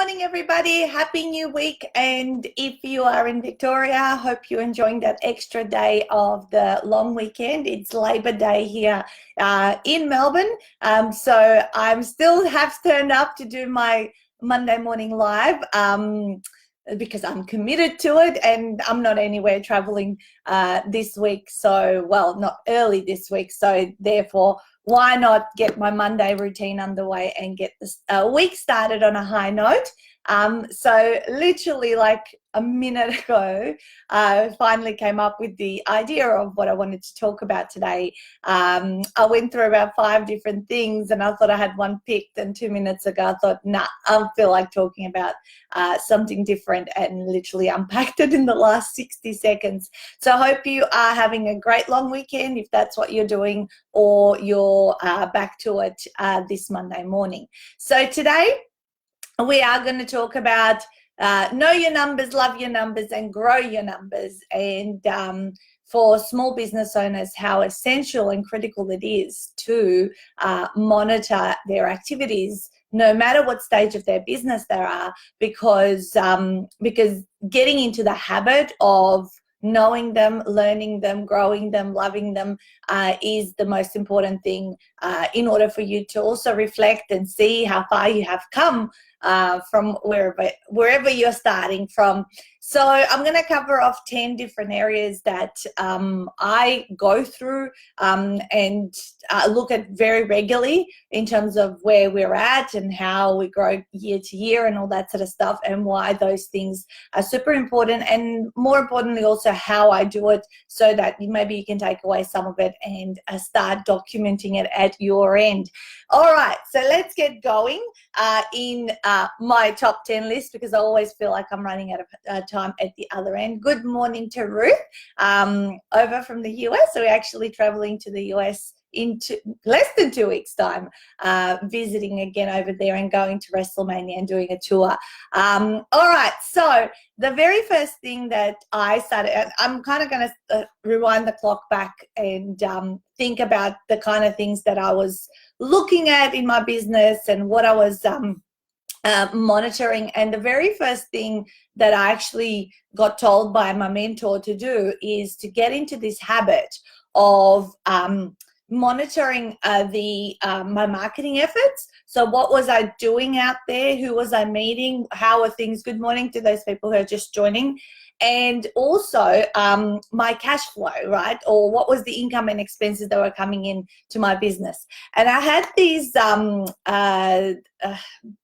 morning, everybody. Happy new week. And if you are in Victoria, hope you're enjoying that extra day of the long weekend. It's Labor Day here in Melbourne. So I'm still have turned up to do my Monday morning live because I'm committed to it, and I'm not anywhere traveling this week. So, well, not early this week. So therefore, why not get my Monday routine underway and get this week started on a high note? So literally like a minute ago, I finally came up with the idea of what I wanted to talk about today. I went through about 5 different things and I thought I had one picked, and 2 minutes ago I thought, nah, I feel like talking about something different, and literally unpacked it in the last 60 seconds. So I hope you are having a great long weekend if that's what you're doing, or you're back to it this Monday morning. So today we are going to talk about know your numbers, love your numbers, and grow your numbers. And for small business owners, how essential and critical it is to monitor their activities, no matter what stage of their business they are, because getting into the habit of knowing them, learning them, growing them, loving them is the most important thing in order for you to also reflect and see how far you have come from wherever you're starting from. So I'm going to cover off 10 different areas that I go through and look at very regularly in terms of where we're at and how we grow year to year and all that sort of stuff, and why those things are super important, and more importantly also how I do it, so that maybe you can take away some of it and start documenting it at your end. All right, so let's get going in my top 10 list, because I always feel like I'm running out of time at the other end. Good morning to Ruth over from the US. So we're actually traveling to the US in less than 2 weeks' time, visiting again over there and going to WrestleMania and doing a tour. All right, so the very first thing that I started, I'm kind of going to rewind the clock back and think about the kind of things that I was looking at in my business and what I was monitoring. And the very first thing that I actually got told by my mentor to do is to get into this habit of monitoring my marketing efforts. So what was I doing out there? Who was I meeting? How are things? Good morning to those people who are just joining. And also my cash flow, right? Or what was the income and expenses that were coming in to my business. And I had these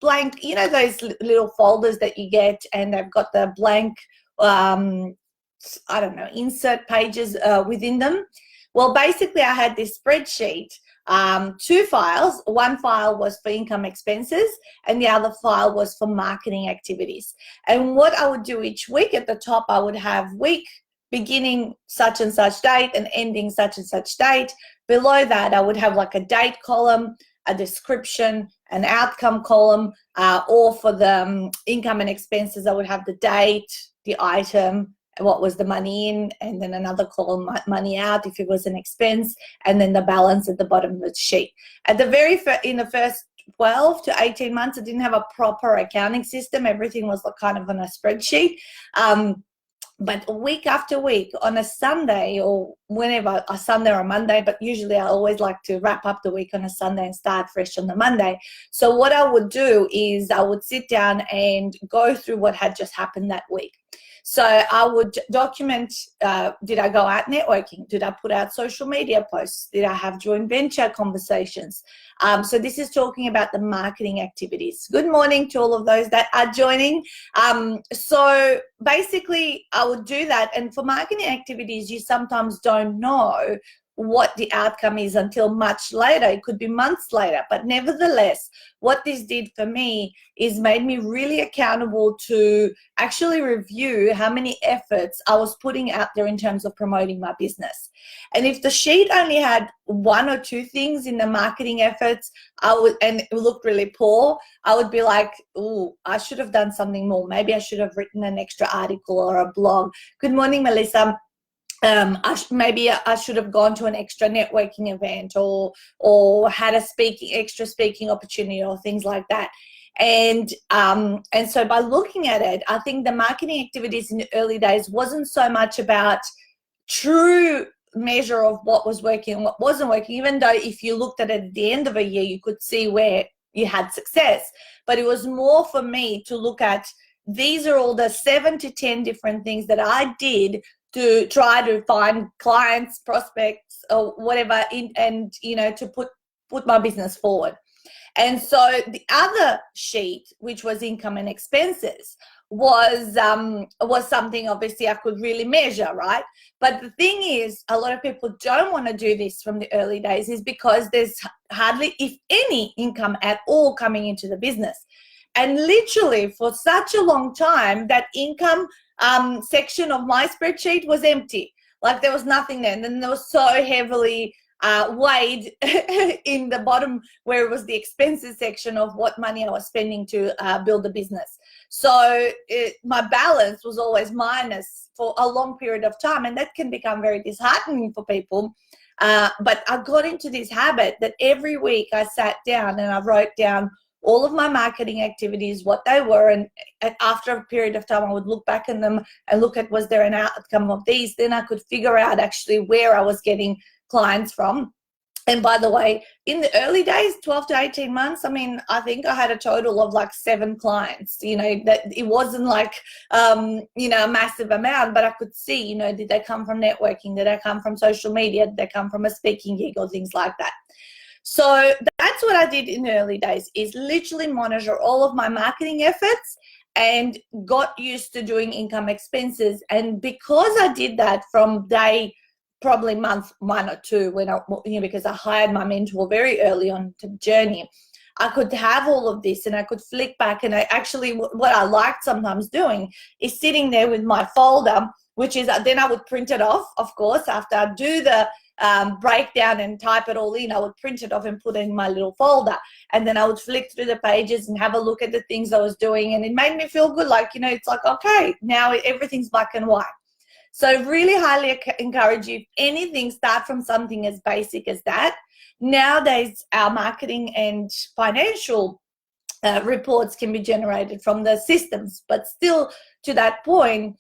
blank, you know, those little folders that you get, and they've got the blank, I don't know, insert pages within them. Well, basically I had this spreadsheet, 2 files. One file was for income expenses and the other file was for marketing activities. And what I would do each week, at the top I would have week beginning such and such date and ending such and such date. Below that I would have like a date column, a description, an outcome column, or for the income and expenses I would have the date, the item, what was the money in, and then another column, money out if it was an expense, and then the balance at the bottom of the sheet. At the in the first 12 to 18 months, I didn't have a proper accounting system. Everything was kind of on a spreadsheet. But week after week, on a Sunday or whenever, a Sunday or a Monday, but usually I always like to wrap up the week on a Sunday and start fresh on the Monday. So what I would do is I would sit down and go through what had just happened that week. So I would document, did I go out networking? Did I put out social media posts? Did I have joint venture conversations? So this is talking about the marketing activities. Good morning to all of those that are joining. So basically I would do that. And for marketing activities, you sometimes don't know what the outcome is until much later. It could be months later, but nevertheless, what this did for me is made me really accountable to actually review how many efforts I was putting out there in terms of promoting my business. And if the sheet only had 1 or 2 things in the marketing efforts, and it looked really poor, I would be like, oh, I should have done something more. Maybe I should have written an extra article or a blog. Good morning, Melissa. Maybe I should have gone to an extra networking event or had a extra speaking opportunity or things like that. And so by looking at it, I think the marketing activities in the early days wasn't so much about true measure of what was working and what wasn't working, even though if you looked at it at the end of a year, you could see where you had success. But it was more for me to look at, these are all the 7 to 10 different things that I did to try to find clients, prospects, or whatever, and to put my business forward. And so the other sheet, which was income and expenses, was something obviously I could really measure, right? But the thing is, a lot of people don't want to do this from the early days, is because there's hardly, if any, income at all coming into the business. And literally for such a long time, that income section of my spreadsheet was empty. Like there was nothing there. And then there was so heavily weighed in the bottom where it was the expenses section of what money I was spending to build the business. So my balance was always minus for a long period of time, and that can become very disheartening for people. But I got into this habit that every week I sat down and I wrote down all of my marketing activities, what they were, and after a period of time I would look back in them and look at, was there an outcome of these? Then I could figure out actually where I was getting clients from. And by the way, in the early days, 12 to 18 months, I mean, I think I had a total of like 7 clients, that it wasn't like, a massive amount, but I could see, did they come from networking? Did they come from social media? Did they come from a speaking gig or things like that? So that's what I did in the early days, is literally monitor all of my marketing efforts and got used to doing income expenses. And because I did that from day, probably month 1 or 2, when because I hired my mentor very early on to the journey, I could have all of this and I could flick back. And what I liked sometimes doing is sitting there with my folder, which is, then I would print it off, of course, after I do the breakdown and type it all in. I would print it off and put it in my little folder, and then I would flick through the pages and have a look at the things I was doing, and it made me feel good. Like, it's like, okay, now everything's black and white. So really highly encourage you, if anything, start from something as basic as that. Nowadays, our marketing and financial reports can be generated from the systems, but still, to that point,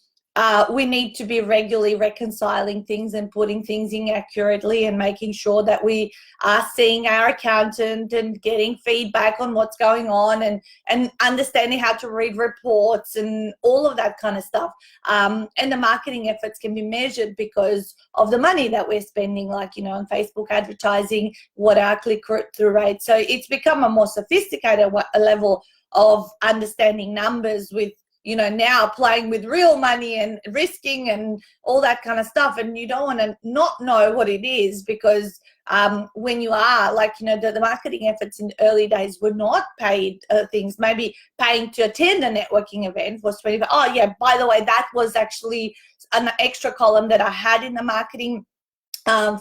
we need to be regularly reconciling things and putting things in accurately and making sure that we are seeing our accountant and getting feedback on what's going on, and understanding how to read reports and all of that kind of stuff. And the marketing efforts can be measured because of the money that we're spending, like, on Facebook advertising, what our click-through rate. So it's become a more sophisticated level of understanding numbers, with now playing with real money and risking and all that kind of stuff. And you don't want to not know what it is, because when you are like, the marketing efforts in the early days were not paid things. Maybe paying to attend a networking event was 25. Oh yeah, by the way, that was actually an extra column that I had in the marketing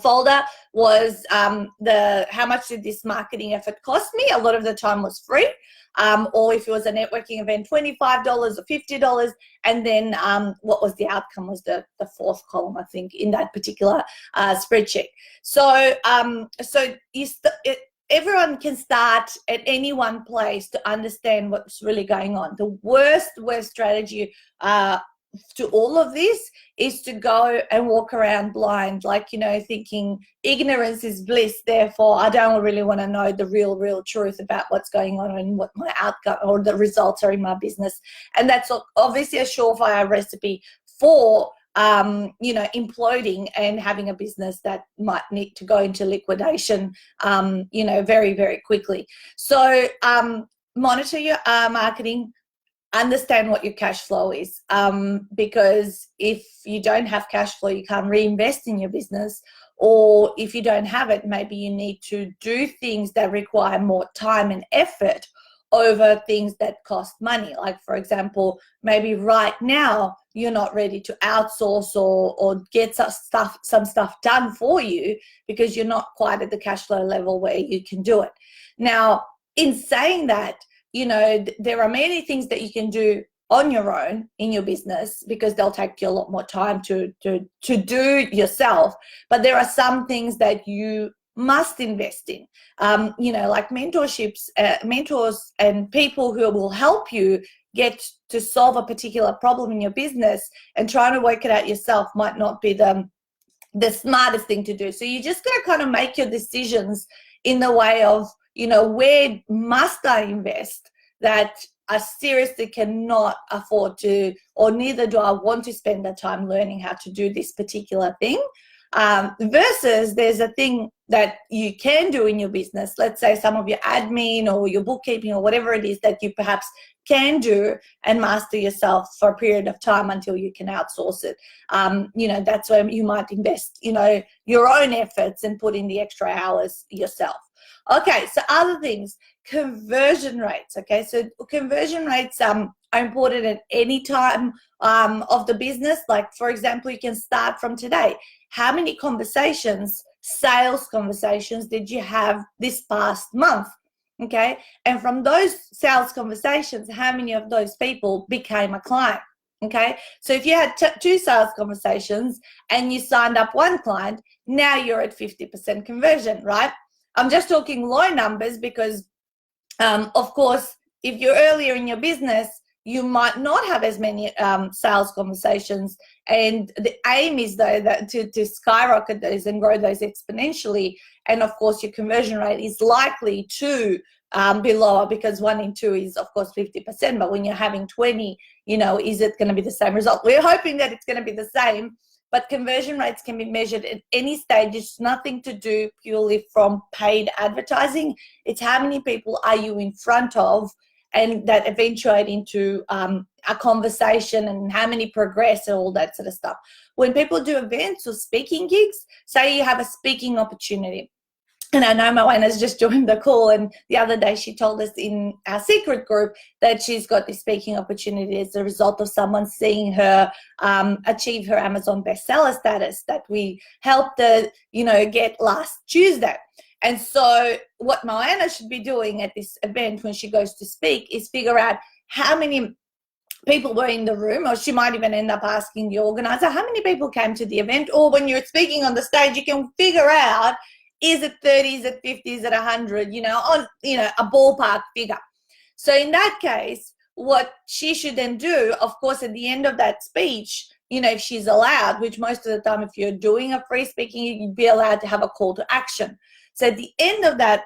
folder, was how much did this marketing effort cost me? A lot of the time was free. Or if it was a networking event, $25 or $50, and then what was the outcome was the 4th column, I think, in that particular spreadsheet. So everyone can start at any one place to understand what's really going on. The worst strategy to all of this is to go and walk around blind, like, thinking ignorance is bliss, therefore I don't really want to know the real truth about what's going on and what my outcome or the results are in my business. And that's obviously a surefire recipe for imploding and having a business that might need to go into liquidation very, very quickly. So monitor your marketing. Understand what your cash flow is, because if you don't have cash flow, you can't reinvest in your business, or if you don't have it, maybe you need to do things that require more time and effort over things that cost money. Like, for example, maybe right now you're not ready to outsource or get some stuff done for you because you're not quite at the cash flow level where you can do it. Now, in saying that, there are many things that you can do on your own in your business, because they'll take you a lot more time to do yourself. But there are some things that you must invest in. Like mentorships, mentors and people who will help you get to solve a particular problem in your business, and trying to work it out yourself might not be the smartest thing to do. So you just got to kind of make your decisions in the way of, where must I invest that I seriously cannot afford to, or neither do I want to spend the time learning how to do this particular thing. Versus there's a thing that you can do in your business. Let's say some of your admin or your bookkeeping or whatever it is that you perhaps can do and master yourself for a period of time until you can outsource it. That's where you might invest, your own efforts and put in the extra hours yourself. Okay, so other things, conversion rates. Okay, so conversion rates are important at any time of the business. Like, for example, you can start from today. How many conversations, sales conversations, did you have this past month? Okay, and from those sales conversations, how many of those people became a client? Okay, so if you had two sales conversations and you signed up one client, now you're at 50% conversion, right? I'm just talking low numbers because, of course, if you're earlier in your business, you might not have as many sales conversations. And the aim is, though, that to skyrocket those and grow those exponentially. And, of course, your conversion rate is likely to be lower because 1 in 2 is, of course, 50%. But when you're having 20, is it going to be the same result? We're hoping that it's going to be the same. But conversion rates can be measured at any stage. It's nothing to do purely from paid advertising. It's how many people are you in front of, and that eventuate into a conversation, and how many progress and all that sort of stuff. When people do events or speaking gigs, say you have a speaking opportunity. And I know Moana's just joined the call, and the other day she told us in our secret group that she's got this speaking opportunity as a result of someone seeing her achieve her Amazon bestseller status that we helped her, get last Tuesday. And so what Moana should be doing at this event when she goes to speak is figure out how many people were in the room, or she might even end up asking the organizer, how many people came to the event? Or when you're speaking on the stage, you can figure out, is it 30, is it 50, is it 100, on, a ballpark figure. So in that case, what she should then do, of course, at the end of that speech, if she's allowed, which most of the time, if you're doing a free speaking, you'd be allowed to have a call to action. So at the end of that,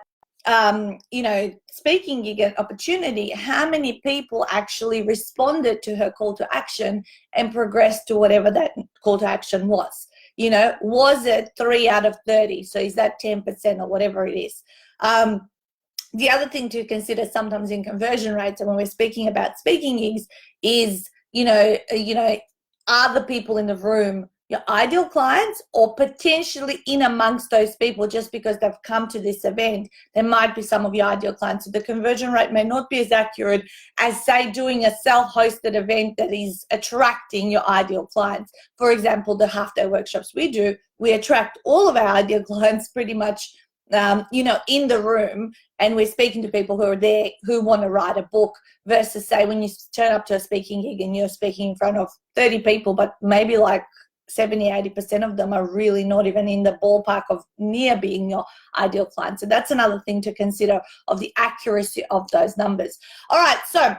speaking gig opportunity, how many people actually responded to her call to action and progressed to whatever that call to action was? Was it 3 out of 30? So is that 10% or whatever it is? The other thing to consider sometimes in conversion rates, and when we're speaking about speaking gigs, is, are the people in the room your ideal clients, or potentially in amongst those people, just because they've come to this event, there might be some of your ideal clients. So the conversion rate may not be as accurate as, say, doing a self-hosted event that is attracting your ideal clients. For example, the half-day workshops we do, we attract all of our ideal clients pretty much, in the room, and we're speaking to people who are there who want to write a book, versus, say, when you turn up to a speaking gig and you're speaking in front of 30 people, but maybe like 70-80% of them are really not even in the ballpark of near being your ideal client. So that's another thing to consider, of the accuracy of those numbers. All right, so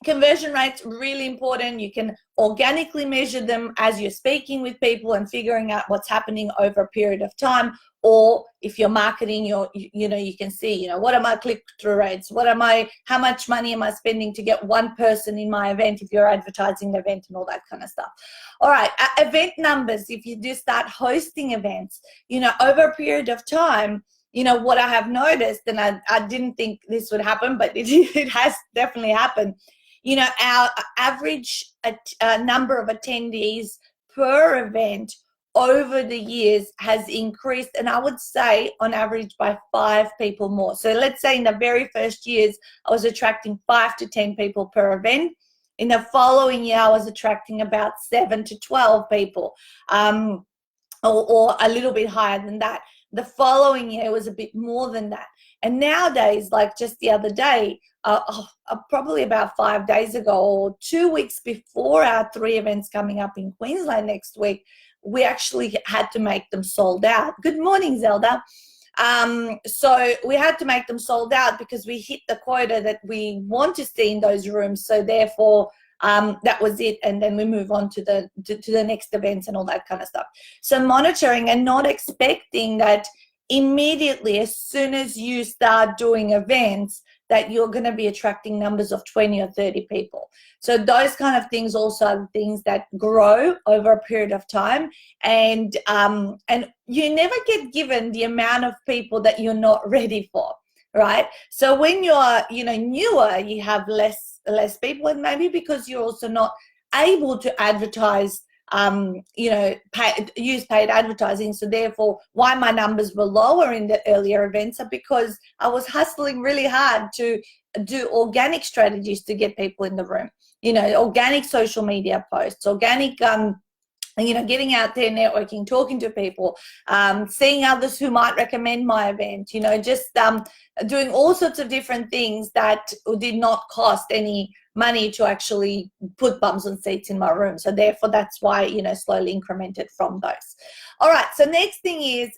conversion rates, really important. You can organically measure them as you're speaking with people and figuring out what's happening over a period of time. Or if you're marketing, you can see, what are my click-through rates? How much money am I spending to get one person in my event if you're advertising the event, and all that kind of stuff. All right, event numbers. If you do start hosting events, over a period of time, what I have noticed, and I didn't think this would happen, but it has definitely happened. Our average number of attendees per event over the years has increased, and I would say on average by 5 people more. So let's say in the very first years, I was attracting 5 to 10 people per event. In the following year, I was attracting about 7 to 12 people, or a little bit higher than that. The following year was a bit more than that. And nowadays, like just the other day, probably about 5 days ago, or 2 weeks before our 3 events coming up in Queensland next week, we actually had to make them sold out. Good morning, Zelda. So we had to make them sold out because we hit the quota that we want to see in those rooms. So therefore, that was it, and then we move on to the next events and all that kind of stuff. So monitoring and not expecting that immediately as soon as you start doing events that you're going to be attracting numbers of 20 or 30 people. So those kind of things also are things that grow over a period of time, and you never get given the amount of people that you're not ready for, right? So when you're newer, you have less people, and maybe because you're also not able to advertise, use paid advertising. So therefore, why my numbers were lower in the earlier events are because I was hustling really hard to do organic strategies to get people in the room, organic social media posts, organic, getting out there, networking, talking to people, seeing others who might recommend my event, just doing all sorts of different things that did not cost any money to actually put bums on seats in my room. So therefore, that's why, slowly incremented from those. All right, so next thing is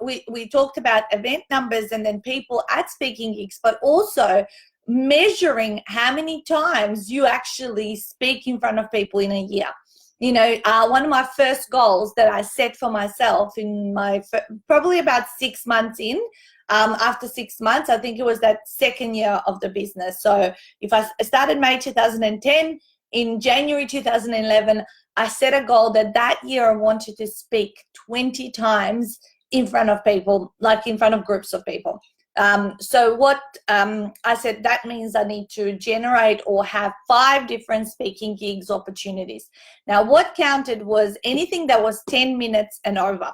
we talked about event numbers and then people at speaking gigs, but also measuring how many times you actually speak in front of people in a year. One of my first goals that I set for myself in my probably about 6 months in, after 6 months, I think it was that second year of the business. So if I started May 2010, in January 2011, I set a goal that year I wanted to speak 20 times in front of people, like in front of groups of people. So what I said, that means I need to generate or have 5 different speaking gigs opportunities. Now, what counted was anything that was 10 minutes and over.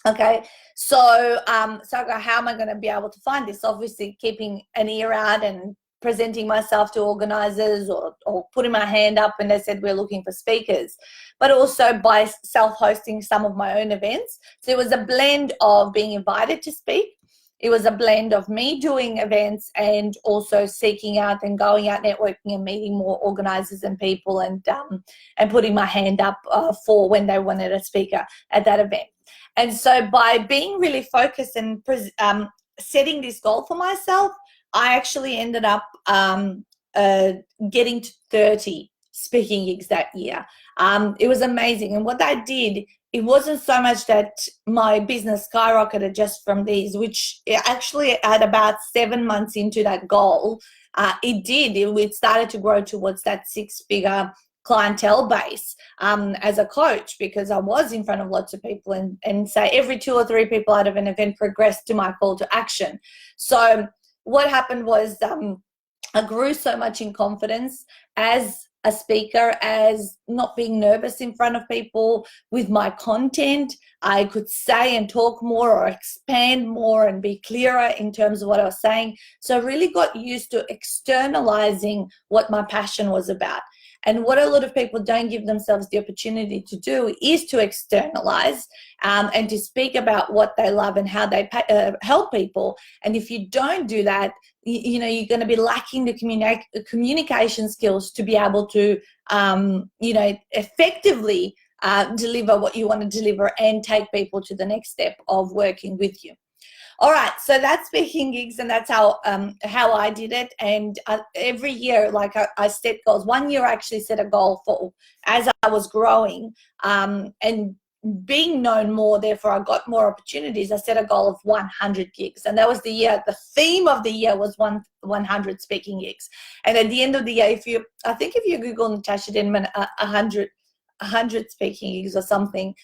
Okay, so I go, how am I going to be able to find this? Obviously, keeping an ear out and presenting myself to organizers or putting my hand up when they said we're looking for speakers, but also by self-hosting some of my own events. So it was a blend of being invited to speak. It was a blend of me doing events and also seeking out and going out networking and meeting more organizers and people and putting my hand up for when they wanted a speaker at that event. And so by being really focused and setting this goal for myself, I actually ended up getting to 30 speaking gigs that year. It was amazing. And what I did, it wasn't so much that my business skyrocketed just from these, which actually at about 7 months into that goal, it started to grow towards that 6-figure clientele base as a coach, because I was in front of lots of people and say every 2 or 3 people out of an event progressed to my call to action. So what happened was I grew so much in confidence as a speaker, as not being nervous in front of people with my content. I could say and talk more or expand more and be clearer in terms of what I was saying. So I really got used to externalizing what my passion was about. And what a lot of people don't give themselves the opportunity to do is to externalize and to speak about what they love and how they help people. And if you don't do that, you're going to be lacking the communication skills to be able to, effectively deliver what you want to deliver and take people to the next step of working with you. All right, so that's speaking gigs, and that's how I did it. And every year, like I set goals. One year I actually set a goal for, as I was growing and being known more, therefore I got more opportunities. I set a goal of 100 gigs, and that was the year. The theme of the year was 100 speaking gigs. And at the end of the year, if you Google Natasha Denman 100 speaking gigs or something,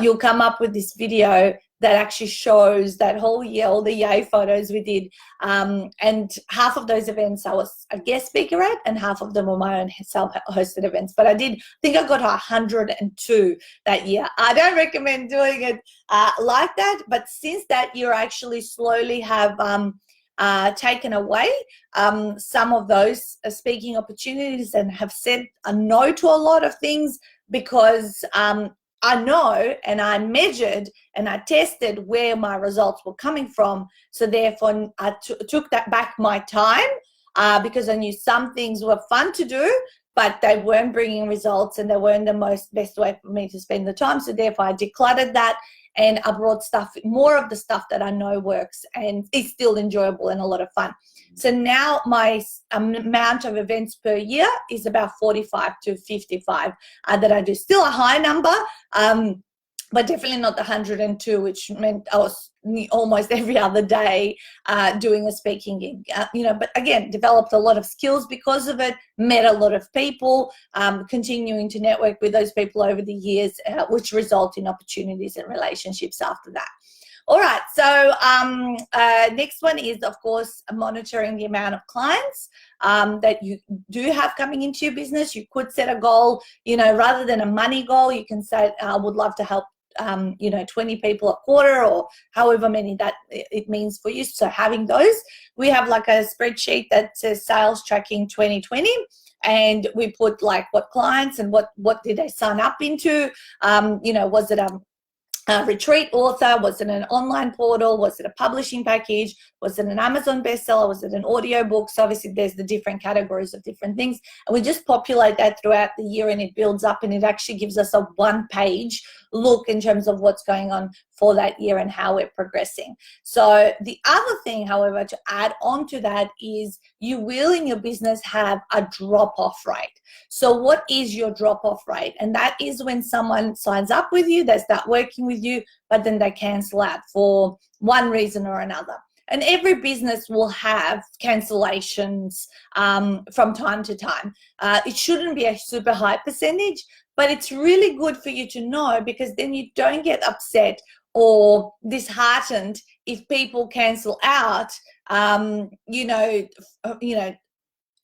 you'll come up with this video that actually shows that whole year, all the yay photos we did. And half of those events I was a guest speaker at, and half of them were my own self-hosted events. But I think I got 102 that year. I don't recommend doing it like that, but since that year, I actually slowly have taken away some of those speaking opportunities and have said a no to a lot of things, because I know and I measured and I tested where my results were coming from. So therefore, I took that back my time because I knew some things were fun to do, but they weren't bringing results and they weren't the best way for me to spend the time. So therefore I decluttered that, and I brought more of the stuff that I know works and is still enjoyable and a lot of fun. So now my amount of events per year is about 45 to 55 that I do. Still a high number, but definitely not the 102, which meant I was almost every other day doing a speaking gig. But again, developed a lot of skills because of it, met a lot of people, continuing to network with those people over the years, which result in opportunities and relationships after that. All right, so next one is, of course, monitoring the amount of clients that you do have coming into your business. You could set a goal, rather than a money goal, you can say, I would love to help 20 people a quarter, or however many that it means for you. So having those, we have like a spreadsheet that says sales tracking 2020, and we put like what clients and what did they sign up into. Was it a retreat author? Was it an online portal? Was it a publishing package? Was it an Amazon bestseller? Was it an audio book? So obviously there's the different categories of different things, and we just populate that throughout the year, and it builds up, and it actually gives us a one-page look in terms of what's going on for that year and how we're progressing. So the other thing, however, to add on to that is you will in your business have a drop-off rate. So what is your drop-off rate? And that is when someone signs up with you, they start working with you, but then they cancel out for one reason or another. And every business will have cancellations from time to time. It shouldn't be a super high percentage, but it's really good for you to know, because then you don't get upset or disheartened if people cancel out,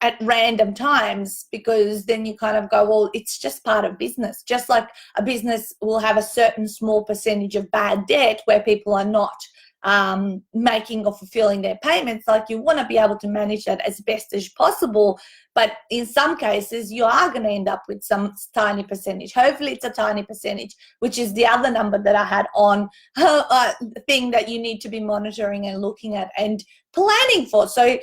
at random times, because then you kind of go, well, it's just part of business. Just like a business will have a certain small percentage of bad debt where people are not making or fulfilling their payments. Like, you want to be able to manage that as best as possible, but in some cases you are going to end up with some tiny percentage. Hopefully it's a tiny percentage, which is the other number that I had on thing that you need to be monitoring and looking at and planning for. So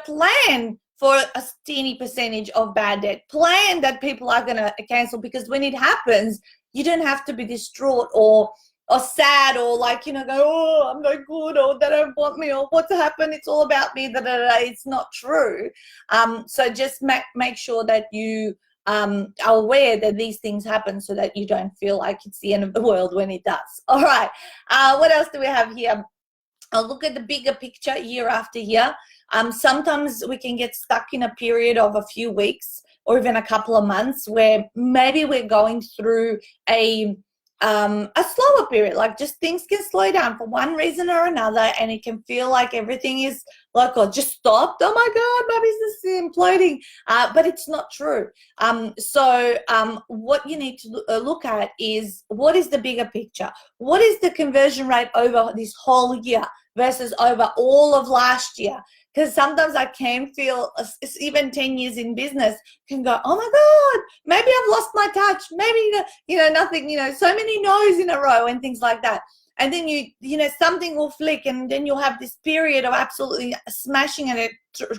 plan for a teeny percentage of bad debt. Plan that people are going to cancel, because when it happens, you don't have to be distraught or sad, or like, go, oh, I'm no good, or they don't want me, or what's happened, it's all about me, It's not true. So just make sure that you are aware that these things happen, so that you don't feel like it's the end of the world when it does. All right, what else do we have here? I'll look at the bigger picture year after year. Sometimes we can get stuck in a period of a few weeks or even a couple of months where maybe we're going through a slower period, like just things can slow down for one reason or another, and it can feel like everything is like, oh, just stopped. Oh my God, my business is imploding. But it's not true. So what you need to look at is, what is the bigger picture? What is the conversion rate over this whole year versus over all of last year? Because sometimes I can feel, even 10 years in business, can go, oh my God, maybe I've lost my touch. Maybe, nothing, so many no's in a row and things like that. And then something will flick, and then you'll have this period of absolutely smashing and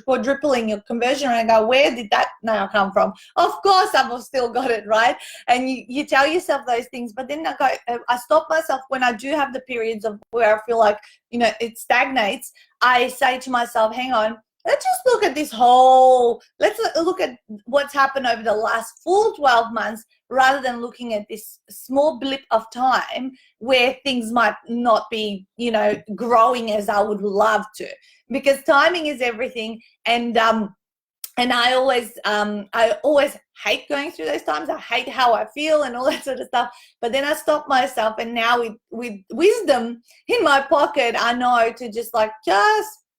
quadrupling your conversion rate, and go, where did that now come from? Of course, I've still got it, right? And you tell yourself those things, but then I stop myself when I do have the periods of where I feel like, it stagnates. I say to myself, hang on, let's just look at let's look at what's happened over the last full 12 months, rather than looking at this small blip of time where things might not be, growing as I would love to, because timing is everything. And I always hate going through those times. I hate how I feel and all that sort of stuff. But then I stop myself, and now with wisdom in my pocket, I know to just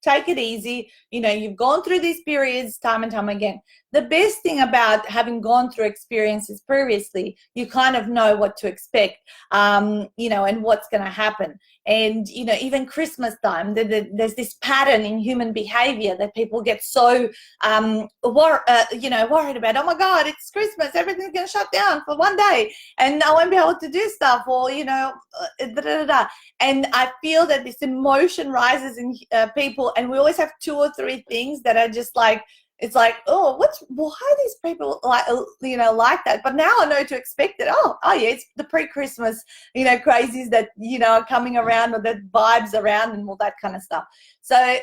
take it easy. You've gone through these periods time and time again. The best thing about having gone through experiences previously, you kind of know what to expect, and what's going to happen. And, even Christmas time, there's this pattern in human behavior that people get so, worried about. Oh my God, it's Christmas. Everything's going to shut down for one day and I won't be able to do stuff, or, And I feel that this emotion rises in people, and we always have 2 or 3 things that are just like, it's like, oh, why are these people like, like that? But now I know to expect it. Oh yeah, it's the pre-Christmas, crazies that, are coming around, or the vibes around and all that kind of stuff. So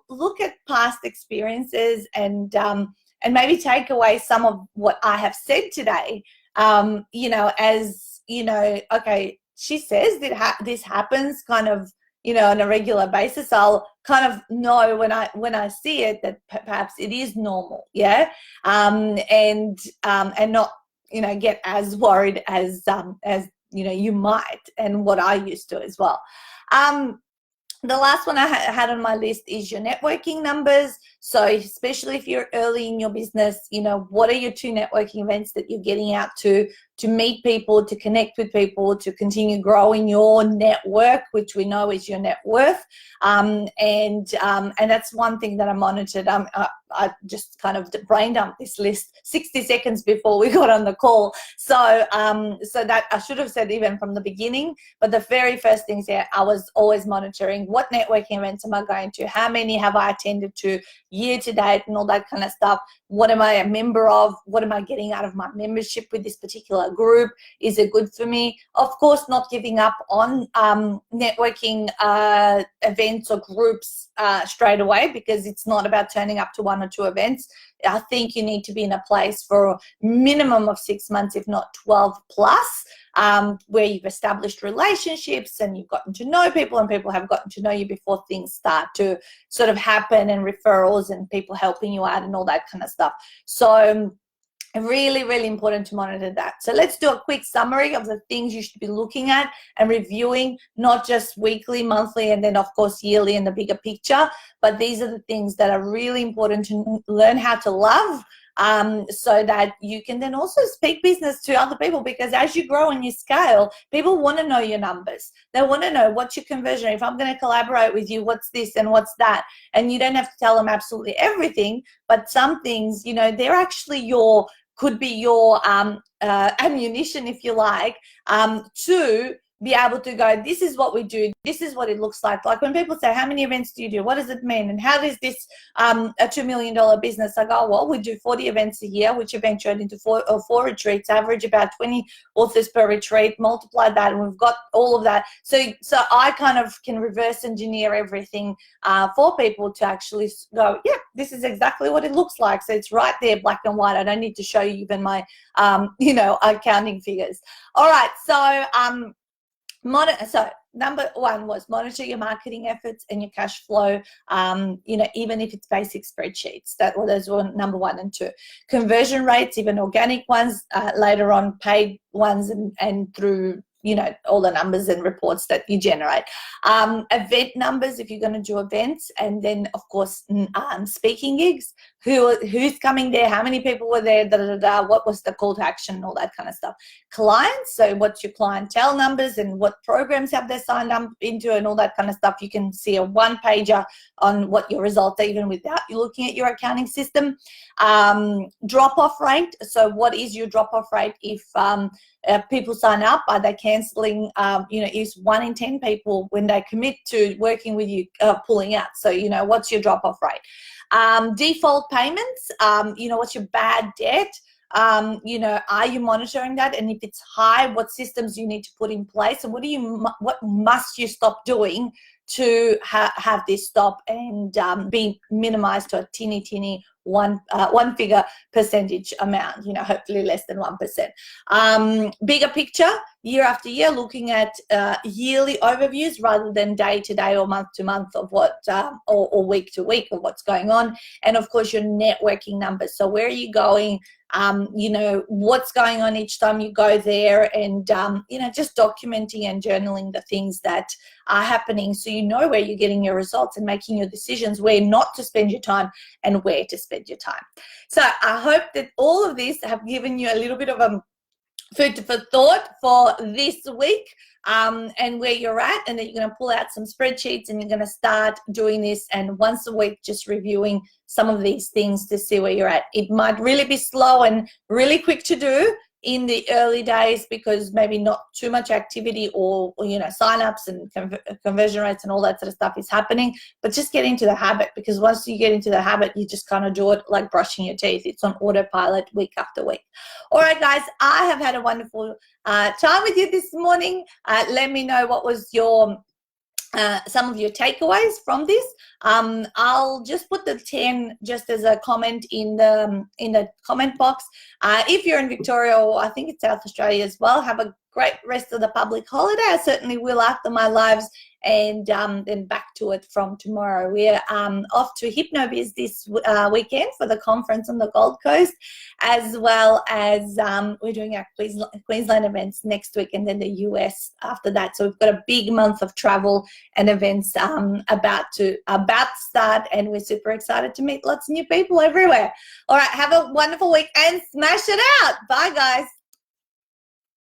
look at past experiences and maybe take away some of what I have said today, as, okay, she says that this happens kind of, on a regular basis. I'll kind of know when I see it that perhaps it is normal, yeah, and not, get as worried as you might, and what I used to as well. The last one I had on my list is your networking numbers. So especially if you're early in your business, what are your 2 networking events that you're getting out to meet people, to connect with people, to continue growing your network, which we know is your net worth. And that's one thing that I monitored. I just kind of brain dumped this list 60 seconds before we got on the call. So that I should have said even from the beginning, but the very first things here, I was always monitoring what networking events am I going to, how many have I attended to year to date, and all that kind of stuff. What am I a member of? What am I getting out of my membership with this particular group? Is it good for me? Of course, not giving up on networking events or groups straight away, because it's not about turning up to 1 or 2 events. I think you need to be in a place for a minimum of 6 months, if not 12 plus, where you've established relationships and you've gotten to know people, and people have gotten to know you before things start to sort of happen, and referrals and people helping you out and all that kind of stuff. So really, really important to monitor that. So let's do a quick summary of the things you should be looking at and reviewing, not just weekly, monthly, and then of course yearly in the bigger picture. But these are the things that are really important to learn how to love, so that you can then also speak business to other people, because as you grow and you scale, people want to know your numbers. They want to know what's your conversion. If I'm going to collaborate with you, what's this and what's that? And you don't have to tell them absolutely everything, but some things, they're actually could be your ammunition, if you like, to be able to go, this is what we do, this is what it looks like. Like when people say, how many events do you do? What does it mean? And how does this a $2 million business? I go, well, we do 40 events a year, which eventuate into four retreats, average about 20 authors per retreat, multiply that, and we've got all of that. So I kind of can reverse engineer everything for people to actually go, yeah, this is exactly what it looks like. So it's right there, black and white. I don't need to show you even my, accounting figures. All right, so so number 1 was monitor your marketing efforts and your cash flow, even if it's basic spreadsheets. Those were number 1 and 2. Conversion rates, even organic ones, later on paid ones, and through all the numbers and reports that you generate. Event numbers, if you're going to do events, and then of course speaking gigs, who's coming there, how many people were there, what was the call to action, all that kind of stuff. Clients, so what's your clientele numbers and what programs have they signed up into and all that kind of stuff. You can see a 1-pager on what your results are, even without you looking at your accounting system. Drop-off rate, so what is your drop-off rate if people sign up? Are they cancelling? Is 1 in 10 people, when they commit to working with you, pulling out? So what's your drop-off rate? Default payments, what's your bad debt? Are you monitoring that? And if it's high, what systems you need to put in place, and what must you stop doing to have this stop and be minimized to a teeny one figure percentage amount, hopefully less than 1%. Bigger picture, year after year, looking at yearly overviews rather than day to day or month to month of what, or week to week of what's going on. And of course your networking numbers. So where are you going? What's going on each time you go there, and just documenting and journaling the things that are happening, so you know where you're getting your results and making your decisions where not to spend your time and where to spend your time. So I hope that all of this have given you a little bit of a food for thought for this week, and where you're at, and that you're going to pull out some spreadsheets and you're going to start doing this, and once a week just reviewing some of these things to see where you're at. It might really be slow and really quick to do in the early days because maybe not too much activity or you know, sign-ups and conversion rates and all that sort of stuff is happening, but just get into the habit, because once you get into the habit, you just kind of do it like brushing your teeth. It's on autopilot week after week. All right, guys, I have had a wonderful time with you this morning. Let me know what was your some of your takeaways from this. I'll just put the 10 just as a comment in the comment box. If you're in Victoria, or I think it's South Australia as well, have a great rest of the public holiday. I certainly will after my lives, and then back to it from tomorrow. We're off to HypnoBiz this weekend for the conference on the Gold Coast, as well as we're doing our Queensland events next week, and then the US after that. So we've got a big month of travel and events about to start, and we're super excited to meet lots of new people everywhere. All right, have a wonderful week and smash it out. Bye, guys.